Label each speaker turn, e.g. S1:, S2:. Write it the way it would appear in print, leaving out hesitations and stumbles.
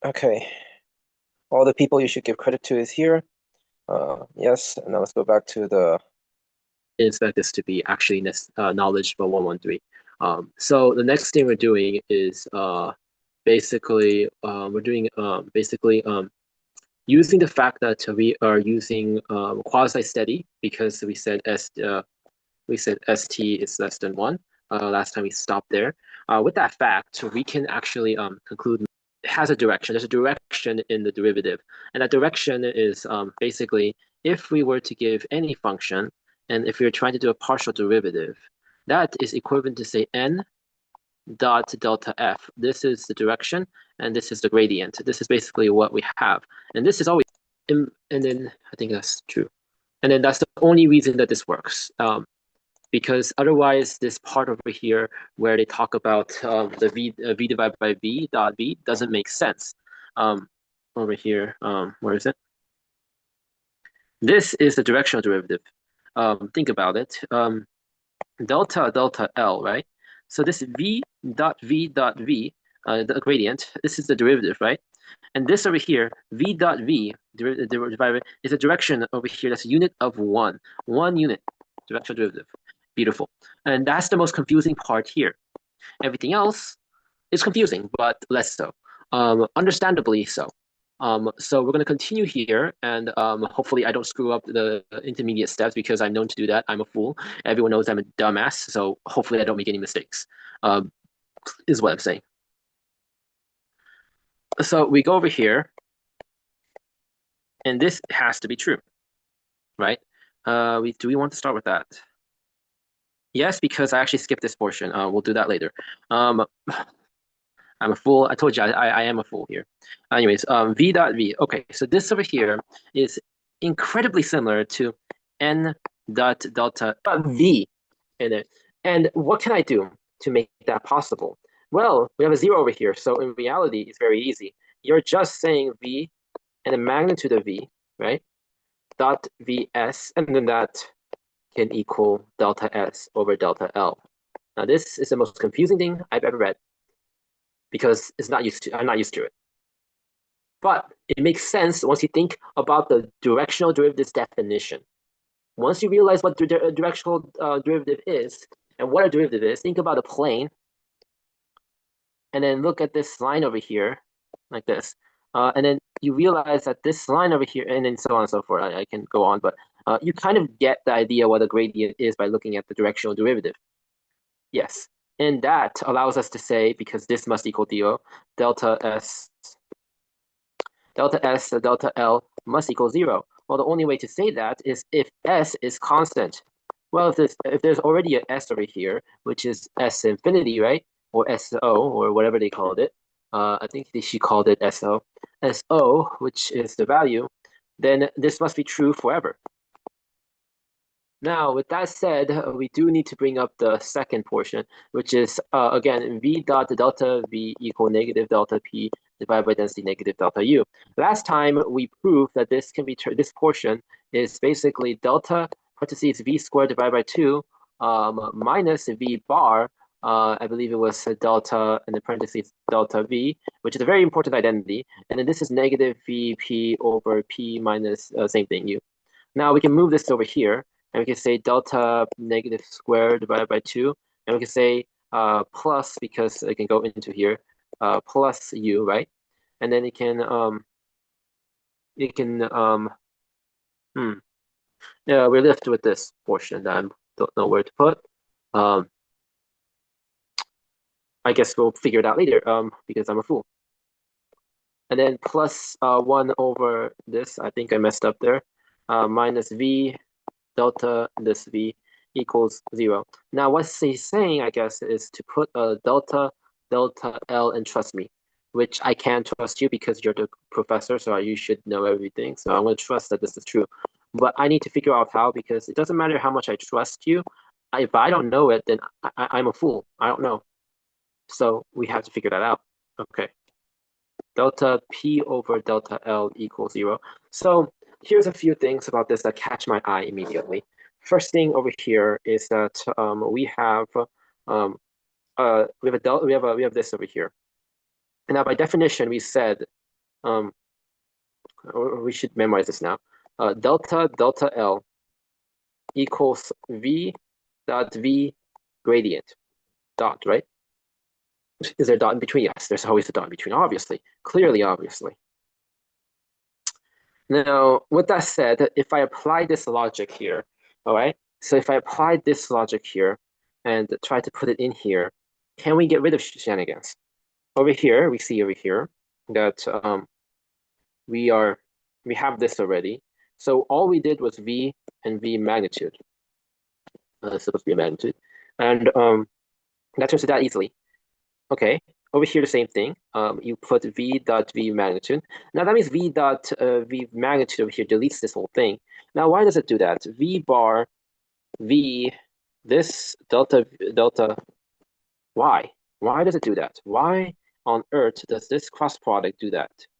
S1: Okay, all the people you should give credit to is here. Yes, and now let's go back to the.
S2: Expect this to be actually knowledge for 113. So the next thing we're doing is basically we're doing basically using the fact that we are using quasi-steady because we said st is less than one. Last time we stopped there. With that fact, we can actually conclude it has a direction. There's a direction in the derivative, and that direction is basically if we were to give any function, and if we were trying to do a partial derivative, that is equivalent to say n dot delta f. This is the direction, and this is the gradient. This is basically what we have, and this is always, and then I think that's true, and then that's the only reason that this works. Because otherwise this part over here where they talk about the v divided by v dot v doesn't make sense. Over here, where is it? This is the directional derivative. Think about it. Delta delta L, right? So this v dot v, the gradient, this is the derivative, right? And this over here, v dot v, divided, is a direction over here that's a unit of one unit, directional derivative. Beautiful. And that's the most confusing part here. Everything else is confusing, but less so. Understandably so. So we're going to continue here, and hopefully I don't screw up the intermediate steps because I'm known to do that. I'm a fool. Everyone knows I'm a dumbass, so hopefully I don't make any mistakes, is what I'm saying. So we go over here, and this has to be true, right? Do we want to start with that? Yes, because I actually skipped this portion. We'll do that later. Um, I'm a fool. I told you I am a fool here. Anyways, v dot v. Okay, so this over here is incredibly similar to n dot delta v in it. And what can I do to make that possible? Well, we have a zero over here, so in reality, it's very easy. You're just saying v and the magnitude of v, right? Dot vs, and then that can equal delta s over delta L. Now, this is the most confusing thing I've ever read because I'm not used to it. But it makes sense once you think about the directional derivative's definition. Once you realize what the directional derivative is and what a derivative is, think about a plane, and then look at this line over here, like this. And then you realize that this line over here, and then so on and so forth. I can go on, but you kind of get the idea what a gradient is by looking at the directional derivative. Yes. And that allows us to say, because this must equal zero, delta S delta L must equal zero. Well, the only way to say that is if S is constant. Well, if there's already a S over here, which is S infinity, right? Or SO, or whatever they called it. I think she called it SO. SO, which is the value, then this must be true forever. Now, with that said, we do need to bring up the second portion, which is, again, v dot delta v equal negative delta p divided by density negative delta u. Last time, we proved that this can be this portion is basically delta parentheses v squared divided by 2 minus v bar. I believe it was delta in the parentheses delta v, which is a very important identity. And then this is negative vp over p minus same thing u. Now we can move this over here, and we can say delta negative squared divided by 2, and we can say plus, because it can go into here, plus u, right? And then yeah, we're left with this portion that I don't know where to put. I guess we'll figure it out later, because I'm a fool. And then plus 1 over this, I think I messed up there, minus v delta this v equals 0. Now, what he's saying, I guess, is to put a delta L and trust me, which I can trust you because you're the professor, so you should know everything. So I'm going to trust that this is true. But I need to figure out how, because it doesn't matter how much I trust you. If I don't know it, then I'm a fool. I don't know. So we have to figure that out. Okay. Delta P over delta L equals 0. So here's a few things about this that catch my eye immediately. First thing over here is that we have we have this over here. And now by definition, we said Or we should memorize this now. Delta delta L equals V dot V gradient dot, right? Is there a dot in between? Yes, there's always a dot in between, obviously. Clearly, obviously. Now, with that said, if I apply this logic here, all right? So if I apply this logic here and try to put it in here, can we get rid of shenanigans? Over here, we see over here that we have this already. So all we did was V and V magnitude. It's supposed to be a magnitude. And that turns to that easily. Okay, over here the same thing. You put V dot V magnitude. Now that means V dot V magnitude over here deletes this whole thing. Now why does it do that? V bar V this delta delta why? Why does it do that? Why on earth does this cross product do that?